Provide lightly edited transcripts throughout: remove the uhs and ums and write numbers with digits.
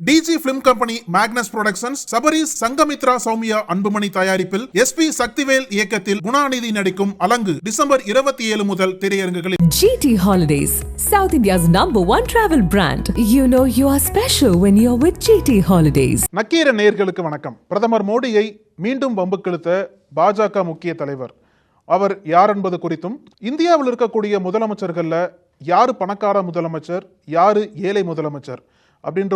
டிஜி film company, Magnus productions, Sabaris Sangamithra Soumya Anbumani தயாரிப்பில் SP Sakthivel இயக்கத்தில் குணாநிதி நடிக்கும் அலங்கு டிசம்பர் 27 முதல் திரையரங்குகளில். GT Holidays, South India's #1 travel brand. You know you are special when you're with GT Holidays. Nakkeera நேயர்களுக்கு வணக்கம். பிரதமர் மோடியை மீண்டும் வம்புக்கிழுத்த பாஜக முக்கிய தலைவர் அவர் யார் என்பது குறித்தும், இந்தியாவில் இருக்கக்கூடிய முதலமைச்சர்கள்ல யாரு பணக்கார முதலமைச்சர், யாரு ஏழை முதலமைச்சர் அப்படின்ற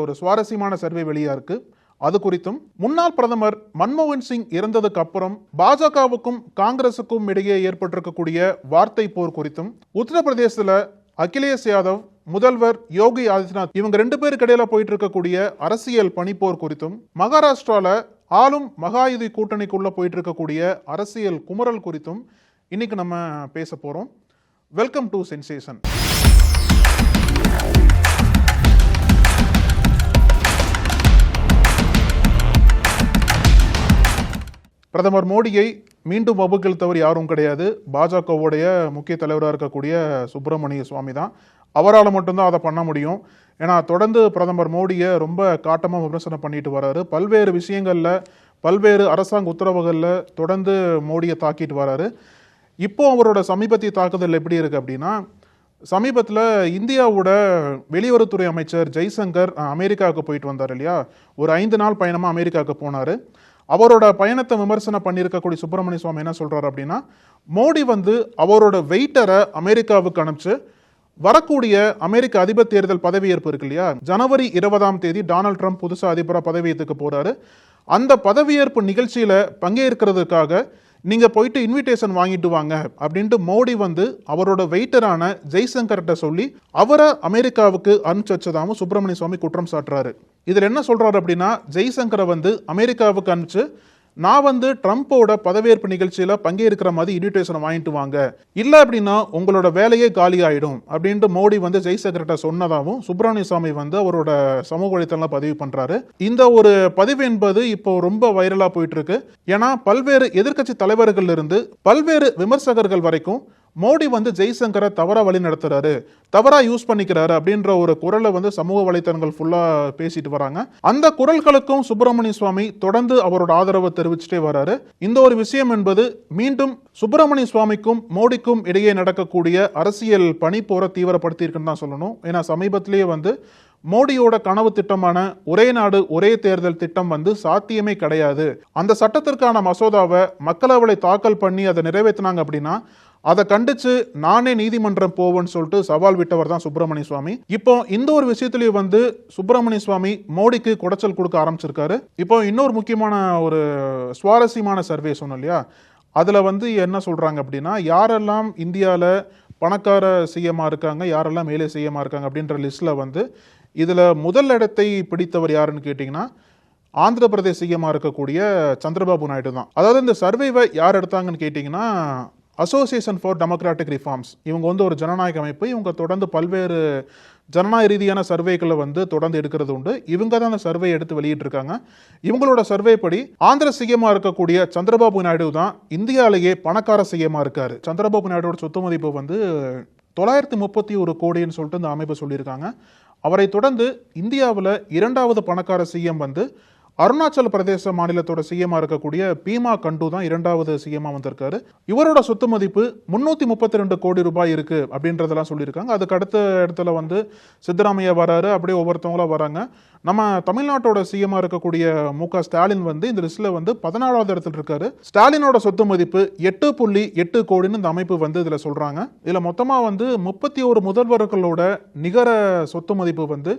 ஒரு சுவாரஸ்யமான சர்வே வெளியா இருக்கு. அது குறித்தும், முன்னாள் பிரதமர் மன்மோகன் சிங் இறந்ததுக்கு அப்புறம் பாஜகவுக்கும் காங்கிரசுக்கும் இடையே ஏற்பட்டிருக்கக்கூடிய வார்த்தை போர் குறித்தும், உத்தரப்பிரதேசத்துல அகிலேஷ் யாதவ், முதல்வர் யோகி ஆதித்யநாத் இவங்க 2 பேருக்கு இடையில போயிட்டு இருக்கக்கூடிய அரசியல் பனிப்போர் குறித்தும், மகாராஷ்டிரால ஆளும் மகாயுதி கூட்டணிக்குள்ள போயிட்டு இருக்கக்கூடிய அரசியல் குமுறல் குறித்தும் இன்னைக்கு நம்ம பேச போறோம். Welcome to sensation. பிரதமர் மோடியை மீண்டும் வம்புக்கிழுத்தவர் யாரும் கிடையாது, பாஜகவுடைய முக்கிய தலைவராக இருக்கக்கூடிய சுப்பிரமணிய சுவாமி தான். அவரால் மட்டும்தான் அதை பண்ண முடியும். ஏன்னா தொடர்ந்து பிரதமர் மோடியை ரொம்ப காட்டமாக விமர்சனம் பண்ணிட்டு வர்றாரு. பல்வேறு விஷயங்களில், பல்வேறு அரசாங்க உத்தரவுகளில் தொடர்ந்து மோடியை தாக்கிட்டு வர்றாரு. இப்போ அவரோட சமீபத்திய தாக்குதல் எப்படி இருக்கு அப்படின்னா, சமீபத்தில் இந்தியாவோட வெளியுறவுத்துறை அமைச்சர் ஜெய்சங்கர் அமெரிக்காவுக்கு போயிட்டு வந்தார் இல்லையா. ஒரு 5 நாள் பயணமாக அமெரிக்காவுக்கு போனார். அவரோட பயணத்தை விமர்சனம் பண்ணியிருக்கக்கூடிய சுப்பிரமணிய சுவாமி என்ன சொல்றாரு அப்படின்னா, மோடி அவரோட வெயிட்டரை அமெரிக்காவுக்கு அனுப்பிச்சு வரக்கூடிய அமெரிக்க அதிபர் தேர்தல் பதவியேற்பு இருக்கு இல்லையா, ஜனவரி 20 டொனால்ட் ட்ரம்ப் புதுசா அதிபராக பதவியேற்றுக்க போறாரு. அந்த பதவியேற்பு நிகழ்ச்சியில பங்கேற்கிறதுக்காக நீங்க போயிட்டு இன்விடேஷன் வாங்கிட்டு வாங்க அப்படின்ட்டு மோடி அவரோட வெயிட்டரான ஜெய்சங்கர்கிட்ட சொல்லி அவரை அமெரிக்காவுக்கு அனுப்பிச்சு வச்சதாகவும் சுப்பிரமணிய சுவாமி குற்றம் சாட்டுறாரு. இதுல என்ன சொல்றாரு அப்படின்னா, ஜெய்சங்கரை அமெரிக்காவுக்கு அனுப்பிச்சு நான் ட்ரம்ப்போட பதவியேற்பு நிகழ்ச்சியில பங்கேற்கிற மாதிரி இன்விடேஷன் வாங்கிட்டு வாங்க, இல்ல அப்படின்னா உங்களோட வேலையே காலி ஆயிடும் அப்படின்ட்டு மோடி ஜெய்சங்கர்கிட்ட சொன்னதாகவும் சுப்பிரமணிய சுவாமி அவரோட சமூக வலைத்தளம் பதிவு பண்றாரு. இந்த ஒரு பதிவு என்பது இப்போ ரொம்ப வைரலா போயிட்டு இருக்கு. ஏன்னா பல்வேறு எதிர்க்கட்சி தலைவர்கள் இருந்து பல்வேறு விமர்சகர்கள் வரைக்கும் மோடி ஜெய்சங்கரை தவறா வழி நடத்துறாரு, தவறா யூஸ் பண்ணிக்கிறாரு அப்படின்ற ஒரு குரலை சமூக வலைத்தளங்கள் ஃபுல்லா பேசிட்டு வராங்க. அந்த குரல்களுக்கும் சுப்பிரமணிய சுவாமி தொடர்ந்து அவரோட ஆதரவை தெரிவிச்சுட்டே வராரு. இந்த ஒரு விஷயம் என்பது மீண்டும் சுப்பிரமணிய சுவாமிக்கும் மோடிக்கும் இடையே நடக்கக்கூடிய அரசியல் பனிப்போரை தீவிரப்படுத்தி இருக்குன்னு தான் சொல்லணும். ஏன்னா சமீபத்திலேயே மோடியோட கனவு திட்டமான ஒரே நாடு ஒரே தேர்தல் திட்டம் சாத்தியமே கிடையாது, அந்த சட்டத்திற்கான மசோதாவை மக்களவை தாக்கல் பண்ணி அதை நிறைவேற்றினாங்க அப்படின்னா அதை கண்டிச்சு நானே நீதிமன்றம் போவேன்னு சொல்லிட்டு சவால் விட்டவர் தான் சுப்பிரமணிய சுவாமி. இப்போ இந்த ஒரு விஷயத்திலேயே சுப்பிரமணிய சுவாமி மோடிக்கு குடைச்சல் கொடுக்க ஆரம்பிச்சிருக்காரு. இப்போ இன்னொரு முக்கியமான ஒரு சுவாரஸ்யமான சர்வே சொன்னோம் இல்லையா, அதுல என்ன சொல்றாங்க அப்படின்னா, யாரெல்லாம் இந்தியாவில் பணக்கார சிஎம்மா இருக்காங்க, யாரெல்லாம் மேலே சிஎம்மா இருக்காங்க அப்படின்ற லிஸ்ட்ல இதுல முதல் இடத்தை பிடித்தவர் யாருன்னு கேட்டீங்கன்னா, ஆந்திர பிரதேச சிஎம்மா இருக்கக்கூடிய சந்திரபாபு நாயுடு தான். அதாவது இந்த சர்வேவை யார் எடுத்தாங்கன்னு கேட்டீங்கன்னா, அசோசியேஷன் ஃபார் டெமோக்ராட்டிக் ரிஃபார்ம்ஸ், இவங்க ஒரு ஜனநாயக அமைப்பு. இவங்க தொடர்ந்து பல்வேறு ஜனநாயக ரீதியான சர்வேக்களை தொடர்ந்து எடுக்கிறது உண்டு. இவங்க தான் அந்த சர்வே எடுத்து வெளியிட்டு இருக்காங்க. இவங்களோட சர்வே படி ஆந்திர சிஎம்மா இருக்கக்கூடிய சந்திரபாபு நாயுடு தான் இந்தியாவிலேயே பணக்கார சிஎம்மா இருக்காரு. சந்திரபாபு நாயுடோட சொத்து மதிப்பு 931 கோடின்னு சொல்லிட்டு இந்த அமைப்பு சொல்லியிருக்காங்க. அவரை தொடர்ந்து இந்தியாவில் 2வது பணக்கார சிஎம் அருணாச்சல பிரதேச மாநிலத்தோட சிஎம்மா இருக்கக்கூடிய பீமா கண்டு தான் 2வது சிஎம்மா வந்திருக்காரு. இவரோட சொத்து மதிப்பு 332 கோடி ரூபாய் இருக்கு அப்படின்றதெல்லாம் சொல்லியிருக்காங்க. அதுக்கு அடுத்த இடத்துல சித்தராமையா வராரு. அப்படியே ஒவ்வொருத்தவங்களா வராங்க. நம்ம தமிழ்நாட்டோட சிஎம்மா இருக்கக்கூடிய மு.க. ஸ்டாலின் இந்த லிஸ்ட்ல 14வது இடத்துல இருக்காரு. ஸ்டாலினோட சொத்து மதிப்பு 8.8 கோடின்னு இந்த அமைப்பு இதுல சொல்றாங்க. இதுல மொத்தமா 31 முதல்வர்களோட நிகர சொத்து மதிப்பு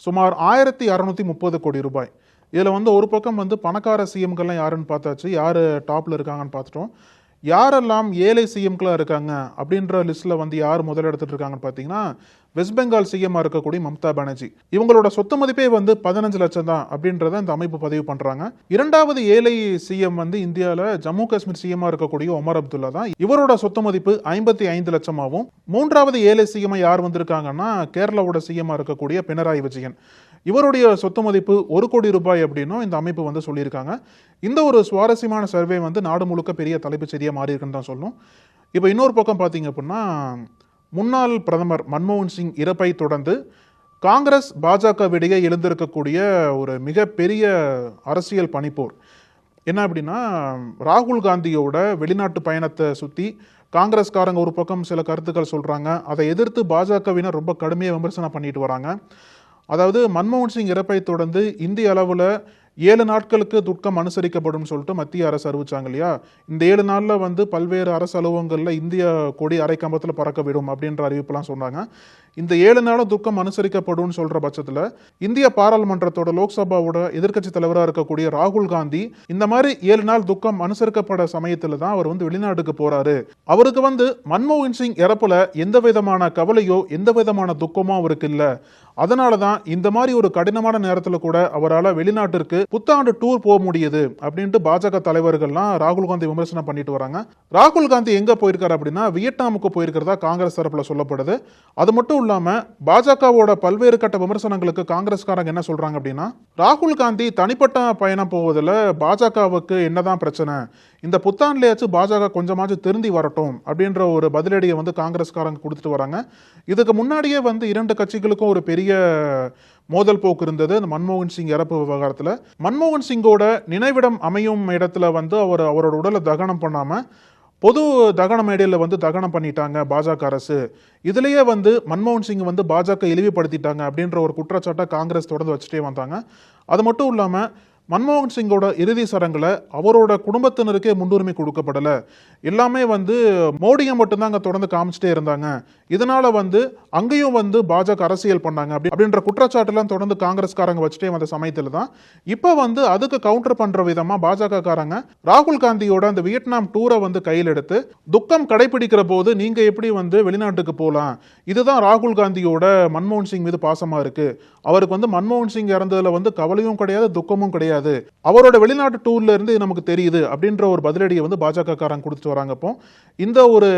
சுமார் 1630 கோடி ரூபாய். இதில் ஒரு பக்கம் பணக்கார சிஎம்கள்லாம் யாருன்னு பார்த்தாச்சு, யார் டாப்பில் இருக்காங்கன்னு பார்த்துட்டோம். யாரெல்லாம் ஏழை சிஎம்களாக இருக்காங்க அப்படின்ற லிஸ்ட்டில் யார் முதல் எடுத்துட்டு இருக்காங்கன்னு பார்த்தீங்கன்னா, வெஸ்ட் பெங்கால் சிஎம்மா இருக்கக்கூடிய மம்தா பானர்ஜி. இவங்களோட சொத்து மதிப்பே 15 லட்சம் தான் அப்படின்றத இந்த அமைப்பு பதிவு பண்ணுறாங்க. 2வது ஏழை சிஎம் இந்தியாவில் ஜம்மு காஷ்மீர் சிஎம்மா இருக்கக்கூடிய ஒமர் அப்துல்லா தான். இவரோட சொத்து மதிப்பு 55 லட்சமாகவும். 3வது ஏழை சிஎம் யார் வந்திருக்காங்கன்னா, கேரளாவோட சிஎம்மா இருக்கக்கூடிய பினராயி விஜயன். இவருடைய சொத்து மதிப்பு 1 கோடி ரூபாய் அப்படின்னும் இந்த அமைப்பு சொல்லியிருக்காங்க. இந்த ஒரு சுவாரஸ்யமான சர்வே நாடு முழுக்க பெரிய தலைப்பு செய்தியாக மாறி இருக்குன்னு தான் சொல்லணும். இப்போ இன்னொரு பக்கம் பார்த்தீங்க அப்படின்னா, முன்னாள் பிரதமர் மன்மோகன் சிங் இறப்பை தொடர்ந்து காங்கிரஸ் பாஜகவிடையே எழுந்திருக்கக்கூடிய ஒரு மிகப்பெரிய அரசியல் பனிப்போர் என்ன அப்படின்னா, ராகுல் காந்தியோட வெளிநாட்டு பயணத்தை சுற்றி காங்கிரஸ்காரங்க ஒரு பக்கம் சில கருத்துக்கள் சொல்கிறாங்க. அதை எதிர்த்து பாஜகவினர் ரொம்ப கடுமையாக விமர்சனம் பண்ணிட்டு வராங்க. அதாவது மன்மோகன் சிங் இறப்பை தொடர்ந்து இந்திய அளவில் 7 நாட்களுக்கு துக்கம் அனுசரிக்கப்படும் சொல்லிட்டு மத்திய அரசு அறிவிச்சாங்க இல்லையா. இந்த 7 நாளில் வந்து பல்வேறு அரசு அலுவலகங்களில் இந்திய கொடி அரை கம்பத்தில் பறக்க விடும் அப்படின்ற அறிவிப்பெல்லாம் சொன்னாங்க. இந்த 7 நாளும் துக்கம் அனுசரிக்கப்படும் சொல்ற பட்சத்தில் இந்திய பாராளுமன்றத்தோட லோக்சபாவோட எதிர்க்கட்சி தலைவராக இருக்கக்கூடிய ராகுல் காந்தி இந்த மாதிரி 7 நாள் துக்கம் அனுசரிக்கப்பட சமயத்தில் தான் அவர் வந்து வெளிநாட்டுக்கு போறாரு. அவருக்கு வந்து மன்மோகன் சிங் இறப்புல எந்த விதமான கவலையோ எந்த விதமான துக்கமோ அவருக்கு இல்லை. அதனால தான் இந்த மாதிரி ஒரு கடினமான நேரத்தில் கூட அவரால் வெளிநாட்டிற்கு புத்தாண்டு டூர் போக முடியுது அப்படின்ட்டு பாஜக தலைவர்கள்லாம் ராகுல் காந்தி விமர்சனம் பண்ணிட்டு வராங்க. ராகுல் காந்தி எங்க போயிருக்காரு அப்படின்னா வியட்நாமுக்கு போயிருக்கிறதா காங்கிரஸ் தரப்புல சொல்லப்படுது. அது மட்டும் இல்லாம பாஜகவோட பல்வேறு கட்ட விமர்சனங்களுக்கு காங்கிரஸ்காரங்க என்ன சொல்றாங்க அப்படின்னா, ராகுல் காந்தி தனிப்பட்ட பயணம் போவதில் பாஜகவுக்கு என்னதான் பிரச்சனை, இந்த புத்தாண்டுலயாச்சும் பாஜக கொஞ்சமாச்சும் திருந்தி வரட்டும் அப்படின்ற ஒரு பதிலடியை வந்து காங்கிரஸ்காரங்க கொடுத்துட்டு வராங்க. இதுக்கு முன்னாடியே வந்து 2 கட்சிகளுக்கும் ஒரு பெரிய மோதல் போக்கு இருந்தது இந்த மன்மோகன் சிங் இறப்பு விவகாரத்தில். மன்மோகன் சிங்கோட நினைவிடம் அமையும் இடத்துல வந்து அவரோட உடலை தகனம் பண்ணாம பொது தகன மேடையில் வந்து தகனம் பண்ணிட்டாங்க பாஜக அரசு. இதுலயே வந்து மன்மோகன் சிங் வந்து பாஜக இழிவுபடுத்திட்டாங்க அப்படின்ற ஒரு குற்றச்சாட்டை காங்கிரஸ் தொடர்ந்து வச்சுட்டே வந்தாங்க. அது மட்டும் இல்லாமல் மன்மோகன் சிங்கோட இறுதி சடங்குல அவரோட குடும்பத்தினருக்கே முன்னுரிமை கொடுக்கப்படலை. எல்லாமே வந்து மோடியை மட்டும்தான் அங்கே தொடர்ந்து காமிச்சிட்டே இருந்தாங்க. இதனால வந்து அங்கேயும் வந்து பாஜக அரசியல் பண்ணாங்க அப்படின்ற குற்றச்சாட்டுலாம் தொடர்ந்து காங்கிரஸ்காரங்க வச்சுட்டே வந்த சமயத்தில் தான் இப்போ வந்து அதுக்கு கவுண்டர் பண்ற விதமா பாஜக காரங்க ராகுல் காந்தியோட அந்த வியட்நாம் டூரை வந்து கையில் எடுத்து துக்கம் கடைபிடிக்கிற போது நீங்க எப்படி வந்து வெளிநாட்டுக்கு போகலாம், இதுதான் ராகுல் காந்தியோட மன்மோகன் சிங் மீது பாசமா இருக்கு, அவருக்கு வந்து மன்மோகன் சிங் இறந்ததுல வந்து கவலையும் கிடையாது துக்கமும் கிடையாது, அவரோட வெளிநாட்டு டூர்ல இருந்து நமக்கு தெரியுது அப்படின்ற ஒரு பதிலடியை வந்து பாஜக காரங்க கொடுத்துட்டு வராங்க. இப்போ இந்த ஒரு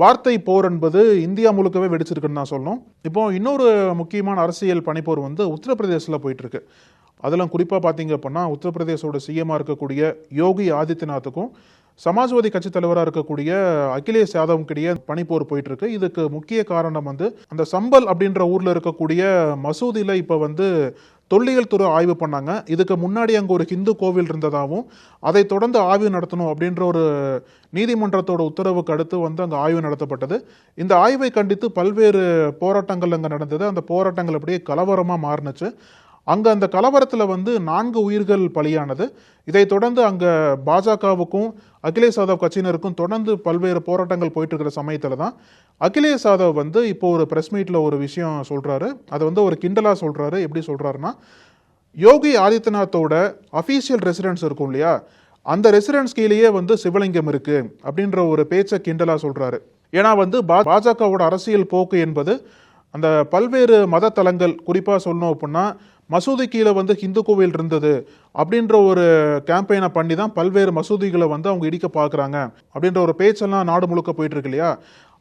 வார்த்தை போர் என்பது இந்தியா முழுக்கவே வெடிச்சிருக்குன்னு நான் சொல்லணும். இப்போ இன்னொரு முக்கியமான அரசியல் பனிப்போர் வந்து உத்தரப்பிரதேசத்தில் போயிட்டு இருக்கு. அதெல்லாம் குறிப்பாக பார்த்தீங்க அப்படின்னா உத்தரப்பிரதேசோட சிஎம்மாக இருக்கக்கூடிய யோகி ஆதித்யநாத்துக்கும் சமாஜ்வாதி கட்சி தலைவராக இருக்கக்கூடிய அகிலேஷ் யாதவும் கிடையே பனிப்போர் போயிட்டு இருக்கு. இதுக்கு முக்கிய காரணம் வந்து அந்த சம்பல் அப்படின்ற ஊர்ல இருக்கக்கூடிய மசூதியில் இப்போ வந்து தொல்லியல் துறை ஆய்வு பண்ணாங்க. இதுக்கு முன்னாடி அங்கே ஒரு ஹிந்து கோவில் இருந்ததாகவும் அதை தொடர்ந்து ஆய்வு நடத்தணும் அப்படின்ற ஒரு நீதிமன்றத்தோட உத்தரவுக்கு அடுத்து வந்து அங்கே ஆய்வு நடத்தப்பட்டது. இந்த ஆய்வை கண்டித்து பல்வேறு போராட்டங்கள் அங்கே நடந்தது. அந்த போராட்டங்கள் அப்படியே கலவரமாக மாறினுச்சு. அங்கே அந்த கலவரத்தில் வந்து 4 உயிர்கள் பலியானது. இதை தொடர்ந்து அங்கே பாஜகவுக்கும் அகிலேஷ் யாதவ் கட்சியினருக்கும் தொடர்ந்து பல்வேறு போராட்டங்கள் போயிட்டு இருக்கிற சமயத்தில் தான் அகிலேஷ் யாதவ் வந்து இப்போ ஒரு ப்ரெஸ் மீட்டில் ஒரு விஷயம் சொல்கிறாரு. அதை வந்து ஒரு கிண்டலாக சொல்கிறாரு. எப்படி சொல்கிறாருன்னா, யோகி ஆதித்யநாத்தோட அஃபீஷியல் ரெசிடென்ஸ் இருக்கும் இல்லையா, அந்த ரெசிடென்ஸ் கீழேயே வந்து சிவலிங்கம் இருக்கு அப்படின்ற ஒரு பேச்சை கிண்டலாக சொல்கிறாரு. ஏன்னா வந்து பாஜகவோட அரசியல் போக்கு என்பது அந்த பல்வேறு மத தலங்கள், குறிப்பாக சொல்லணும் அப்படின்னா மசூதி கீழே வந்து ஹிந்து கோவில் இருந்தது அப்படின்ற ஒரு கேம்பெயினை பண்ணி தான் பல்வேறு மசூதிகளை வந்து அவங்க இடிக்க பார்க்குறாங்க அப்படின்ற ஒரு பேச்செல்லாம் நாடு முழுக்க போயிட்டு இருக்கு இல்லையா.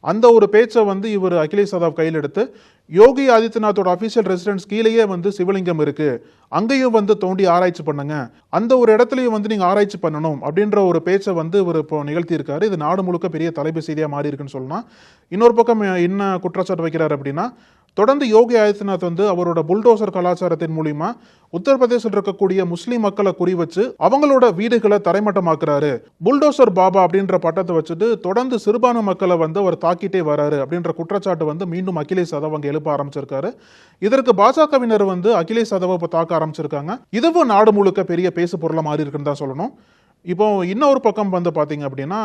அந்த ஒரு பேச்சை வந்து இவர் அகிலேஷ் யாதவ் கையில் எடுத்து யோகி ஆதித்யநாத்தோட அஃபீஷியல் ரெசிடென்ஸ் கீழேயே வந்து சிவலிங்கம் இருக்கு, அங்கேயும் வந்து தோண்டி ஆராய்ச்சி பண்ணுங்க, அந்த ஒரு இடத்துலையும் வந்து நீங்கள் ஆராய்ச்சி பண்ணணும் அப்படின்ற ஒரு பேச்சை வந்து இவர் இப்போ நிகழ்த்தியிருக்காரு. இது நாடு முழுக்க பெரிய தலைப்பு செய்தியாக மாறி இருக்குன்னு சொல்லலாம். இன்னொரு பக்கம் என்ன குற்றச்சாட்டு வைக்கிறார் அப்படின்னா, தொடர்ந்து யோகி ஆதித்யநாத் வந்து அவரோட புல்டோசர் கலாச்சாரத்தின் மூலியமா உத்தரப்பிரதேசத்தில் இருக்கக்கூடிய முஸ்லீம் மக்களை குறி வச்சு அவங்களோட வீடுகளை தரைமட்டமாக்குறாரு, புல்டோசர் பாபா அப்படின்ற பட்டத்தை வச்சுட்டு தொடர்ந்து சிறுபான்மை மக்களை வந்து அவர் தாக்கிட்டே வராரு அப்படின்ற குற்றச்சாட்டு வந்து மீண்டும் அகிலேஷ் யாதவ் அங்கே எழுப்ப ஆரம்பிச்சிருக்காரு. இதற்கு பாஜகவினர் வந்து அகிலேஷ் யாதவ் இப்போ தாக்க ஆரம்பிச்சிருக்காங்க. இதுவும் நாடு முழுக்க பெரிய பேசு பொருளாக மாறி இருக்குன்னு தான் சொல்லணும். இப்போ இன்னொரு பக்கம் வந்து பார்த்தீங்க அப்படின்னா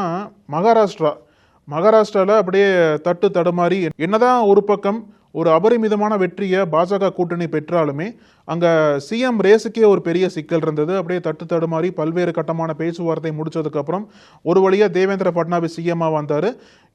மகாராஷ்டிராவில் அப்படியே தட்டு தடுமாறி என்னதான் ஒரு பக்கம் ஒரு அபரிமிதமான வெற்றியை பாஜக கூட்டணி பெற்றாலுமே அங்கே சிஎம் ரேஸுக்கே ஒரு பெரிய சிக்கல் இருந்தது. அப்படியே தட்டு தடுமாறி பல்வேறு கட்டமான பேச்சுவார்த்தை முடிச்சதுக்கப்புறம் ஒரு வழியாக தேவேந்திர பட்னாவிஸ் சிஎம்மாக வந்தார்.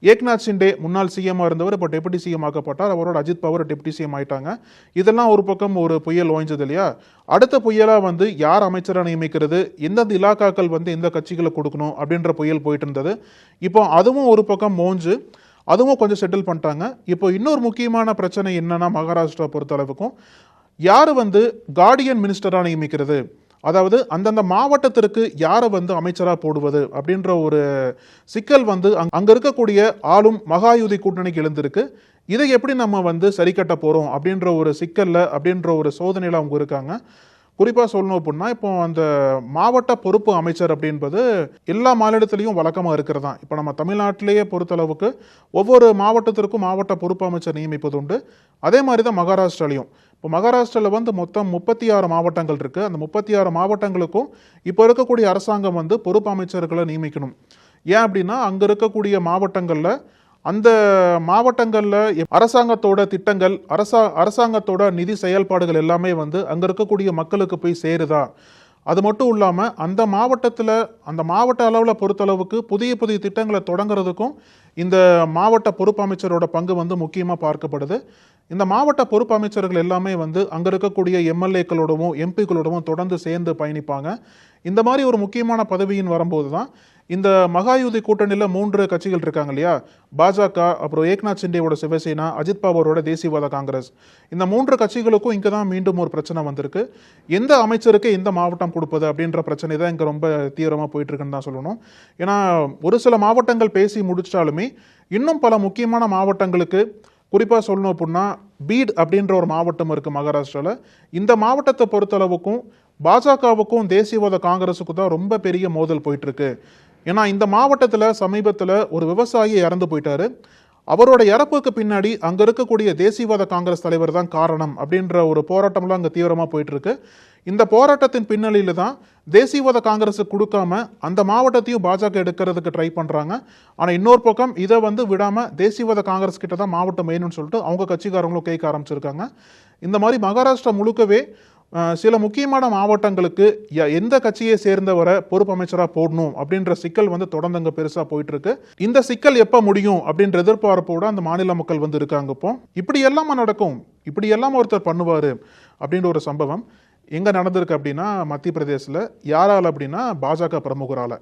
ஏக்நாத் ஷிண்டே முன்னாள் சிஎம்மாக இருந்தவர் இப்போ டெபுட்டி சிஎம் ஆக்கப்பட்டார். அவரோட அஜித் பவர் டெபுட்டி சிஎம் ஆயிட்டாங்க. இதெல்லாம் ஒரு பக்கம் ஒரு புயல் ஓய்ஞ்சது இல்லையா. அடுத்த புயலாக வந்து யார் அமைச்சராக நியமிக்கிறது, எந்தெந்த இலாக்காக்கள் வந்து எந்த கட்சிகளை கொடுக்கணும் அப்படின்ற புயல் போயிட்டு இருந்தது. இப்போ அதுவும் ஒரு பக்கம் மோஞ்சு அதுவும் கொஞ்சம் செட்டில் பண்ணிட்டாங்க. இப்போ இன்னொரு முக்கியமான பிரச்சனை என்னன்னா, மகாராஷ்டிரா பொறுத்த அளவுக்கும் யார் வந்து கார்டியன் மினிஸ்டராக நியமிக்கிறது, அதாவது அந்தந்த மாவட்டத்திற்கு யாரை வந்து அமைச்சராக போடுவது அப்படின்ற ஒரு சிக்கல் வந்து அங்கே இருக்கக்கூடிய ஆளும் மகாயுதி கூட்டணிக்கு எழுந்திருக்கு. இதை எப்படி நம்ம வந்து சரி கட்ட போறோம் அப்படின்ற ஒரு சிக்கல்ல, அப்படின்ற ஒரு சோதனையில அவங்க இருக்காங்க. குறிப்பா சொல்லணும் அப்படின்னா, இப்போ அந்த மாவட்ட பொறுப்பு அமைச்சர் அப்படின்றது எல்லா மாநிலத்திலையும் வழக்கமா இருக்கிறதா. இப்போ நம்ம தமிழ்நாட்டிலேயே பொறுத்தளவுக்கு ஒவ்வொரு மாவட்டத்திற்கும் மாவட்ட பொறுப்பு அமைச்சர் நியமிப்பது உண்டு. அதே மாதிரி தான் மகாராஷ்டிராலையும். இப்போ மகாராஷ்டிராவில் வந்து மொத்தம் 36 மாவட்டங்கள் இருக்கு. அந்த 36 மாவட்டங்களுக்கும் இப்போ இருக்கக்கூடிய அரசாங்கம் வந்து பொறுப்பு அமைச்சர்களை நியமிக்கணும். ஏன் அப்படின்னா, அங்க இருக்கக்கூடிய மாவட்டங்கள்ல அந்த மாவட்டங்கள்ல அரசாங்கத்தோட திட்டங்கள், அரசாங்கத்தோட நிதி செயல்பாடுகள் எல்லாமே வந்து அங்க இருக்கக்கூடிய மக்களுக்கு போய் சேருதா? அது மட்டும் இல்லாம அந்த மாவட்டத்துல, அந்த மாவட்ட அளவுல பொறுத்தளவுக்கு புதிய புதிய திட்டங்களை தொடங்குறதுக்கும் இந்த மாவட்ட பொறுப்பு அமைச்சரோட பங்கு வந்து முக்கியமா பார்க்கப்படுது. இந்த மாவட்ட பொறுப்பு அமைச்சர்கள் எல்லாமே வந்து அங்க இருக்கக்கூடிய எம்எல்ஏக்களோடவும் எம்பிக்களோடவும் தொடர்ந்து சேர்ந்து பயணிப்பாங்க. இந்த மாதிரி ஒரு முக்கியமான பதவியின் வரும்போது தான் இந்த மகாயுதி கூட்டணியில 3 கட்சிகள் இருக்காங்க இல்லையா, பாஜக, அப்புறம் ஏக்நாத் சிண்டேவோட சிவசேனா, அஜித் பவாரோட தேசியவாத காங்கிரஸ். இந்த 3 கட்சிகளுக்கும் இங்க தான் மீண்டும் ஒரு பிரச்சனை வந்திருக்கு. எந்த அமைச்சருக்கு எந்த மாவட்டம் கொடுப்பது அப்படின்ற பிரச்சனை தான் இங்க ரொம்ப தீவிரமா போயிட்டு இருக்குன்னு தான் சொல்லணும். ஏன்னா ஒரு சில மாவட்டங்கள் பேசி முடிச்சாலுமே இன்னும் பல முக்கியமான மாவட்டங்களுக்கு, குறிப்பா சொல்லணும் அப்படின்னா பீட் அப்படின்ற ஒரு மாவட்டம் இருக்கு மகாராஷ்டிரால. இந்த மாவட்டத்தை பொறுத்தளவுக்கும் பாஜகவுக்கும் தேசியவாத காங்கிரஸுக்கும் தான் ரொம்ப பெரிய மோதல் போயிட்டு இருக்கு. ஏன்னா இந்த மாவட்டத்துல சமீபத்துல ஒரு விவசாயி இறந்து போயிட்டாரு. அவரோட இறப்புக்கு பின்னாடி அங்க இருக்கக்கூடிய தேசியவாத காங்கிரஸ் தலைவர் தான் காரணம் அப்படின்ற ஒரு போராட்டம்லாம் அங்க தீவிரமா போயிட்டு இருக்கு. இந்த போராட்டத்தின் பின்னணியில தான் தேசியவாத காங்கிரஸுக்கு கொடுக்காம அந்த மாவட்டத்தையும் பாஜக எடுக்கிறதுக்கு ட்ரை பண்றாங்க. ஆனா இன்னொரு பக்கம் இதை வந்து விடாம தேசியவாத காங்கிரஸ் கிட்ட தான் மாவட்டம் வேணும்னு சொல்லிட்டு அவங்க கட்சிக்காரங்களும் கேட்க ஆரம்பிச்சிருக்காங்க. இந்த மாதிரி மகாராஷ்டிரா முழுக்கவே சில முக்கியமான மாவட்டங்களுக்கு எந்த கட்சியை சேர்ந்தவரை பொறுப்பு அமைச்சராக போடணும் அப்படின்ற சிக்கல் வந்து தொடர்ந்து அங்க பெருசா போயிட்டு இருக்கு. இந்த சிக்கல் எப்ப முடியும் அப்படின்ற எதிர்பார்ப்போட அந்த மாநில மக்கள் வந்து இருக்காங்க. இப்போ இப்படி எல்லாமே நடக்கும், இப்படி எல்லாம் ஒருத்தர் பண்ணுவாரு அப்படின்ற ஒரு சம்பவம் எங்க நடந்திருக்கு அப்படின்னா மத்திய பிரதேசல. யாரால அப்படின்னா பாஜக பிரமுகரால.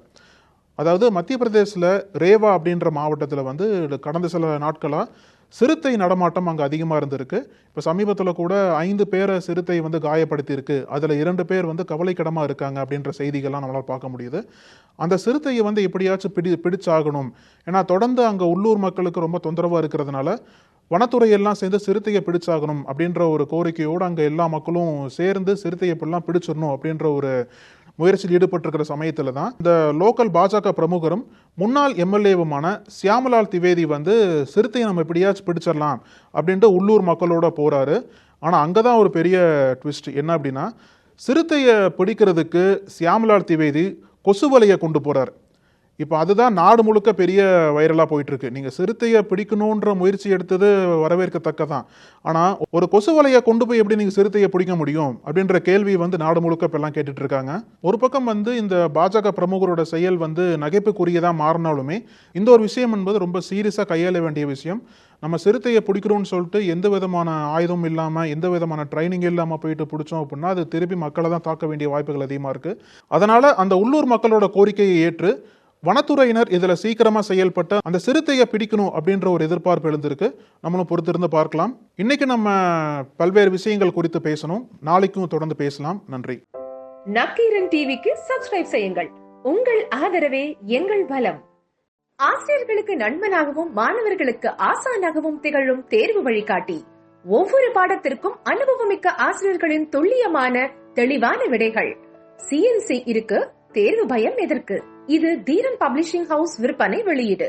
அதாவது மத்திய பிரதேசல ரேவா அப்படின்ற மாவட்டத்தில் வந்து கடந்த சில நாட்களா சிறுத்தை நடமாட்டம் அங்கே அதிகமாக இருந்திருக்கு. இப்போ சமீபத்தில் கூட 5 பேரை சிறுத்தை வந்து காயப்படுத்தி இருக்கு. அதில் 2 பேர் வந்து கவலைக்கிடமாக இருக்காங்க அப்படின்ற செய்திகள்லாம் நம்மளால் பார்க்க முடியுது. அந்த சிறுத்தையை வந்து எப்படியாச்சும் பிடிச்சாகணும். ஏன்னா தொடர்ந்து அங்கே உள்ளூர் மக்களுக்கு ரொம்ப தொந்தரவாக இருக்கிறதுனால வனத்துறையெல்லாம் சேர்ந்து சிறுத்தையை பிடிச்சாகணும் அப்படின்ற ஒரு கோரிக்கையோடு அங்கே எல்லா மக்களும் சேர்ந்து சிறுத்தையை எப்படிலாம் பிடிச்சிடணும் அப்படின்ற ஒரு முயற்சியில் ஈடுபட்டிருக்கிற சமயத்தில் தான் இந்த லோக்கல் பாஜக பிரமுகரும் முன்னாள் எம்எல்ஏவுமான சியாமலால் திவேதி வந்து சிறுத்தையை நம்ம எப்படியாச்சும் பிடிச்சிடலாம் அப்படின்ட்டு உள்ளூர் மக்களோட போறாரு. ஆனால் அங்கே தான் ஒரு பெரிய ட்விஸ்ட் என்ன அப்படின்னா, சிறுத்தையை பிடிக்கிறதுக்கு சியாமலால் திவேதி கொசு வலையை கொண்டு போறார். இப்போ அதுதான் நாடு முழுக்க பெரிய வைரலாக போயிட்டு இருக்கு. நீங்க சிறுத்தையை பிடிக்கணுன்ற முயற்சி எடுத்தது வரவேற்கத்தக்கதான். ஆனா ஒரு கொசு வலையை கொண்டு போய் எப்படி நீங்க சிறுத்தையை பிடிக்க முடியும் அப்படின்ற கேள்வி வந்து நாடு முழுக்க இப்பெல்லாம் கேட்டுட்டு இருக்காங்க. ஒரு பக்கம் வந்து இந்த பாஜக பிரமுகரோட செயல் வந்து நகைப்புக்குரியதா மாறினாலுமே இந்த ஒரு விஷயம் என்பது ரொம்ப சீரியஸா கையாள வேண்டிய விஷயம். நம்ம சிறுத்தையை பிடிக்கிறோம்னு சொல்லிட்டு எந்த விதமான ஆயுதம் இல்லாம எந்த விதமான ட்ரைனிங் இல்லாம போயிட்டு பிடிச்சோம் அப்படின்னா அது திருப்பி மக்களை தான் தாக்க வேண்டிய வாய்ப்புகள் அதிகமா இருக்கு. அதனால அந்த உள்ளூர் மக்களோட கோரிக்கையை ஏற்று வனத்துறையினர் இதுல சீக்கிரமா செயல்பட்டு அந்த சிறுத்தையை பிடிக்கணும் அப்படின்ற ஒரு எதிர்பார்ப்பு எழுந்திருக்கு. நம்மளும் பொறுத்திருந்து பார்க்கலாம். இன்னைக்கு நம்ம பல்வேறு விஷயங்கள் குறித்து பேசணும். நாளைக்கும் தொடர்ந்து பேசலாம். நன்றி. நக்கீரன் டிவிக்கு சப்ஸ்கிரைப் செய்யுங்கள். உங்கள் ஆதரவே எங்கள் பலம். ஆசிரியர்களுக்கு நண்பனாகவும் மாணவர்களுக்கு ஆசானாகவும் திகழும் தேர்வு வழிகாட்டி. ஒவ்வொரு பாடத்திற்கும் அனுபவமிக்க ஆசிரியர்களின் துல்லியமான தெளிவான விடைகள். CNC இருக்கு, தேர்வு பயம் எதற்கு? இது தீரன் பப்ளிஷிங் ஹவுஸ் விற்பனை வெளியீடு.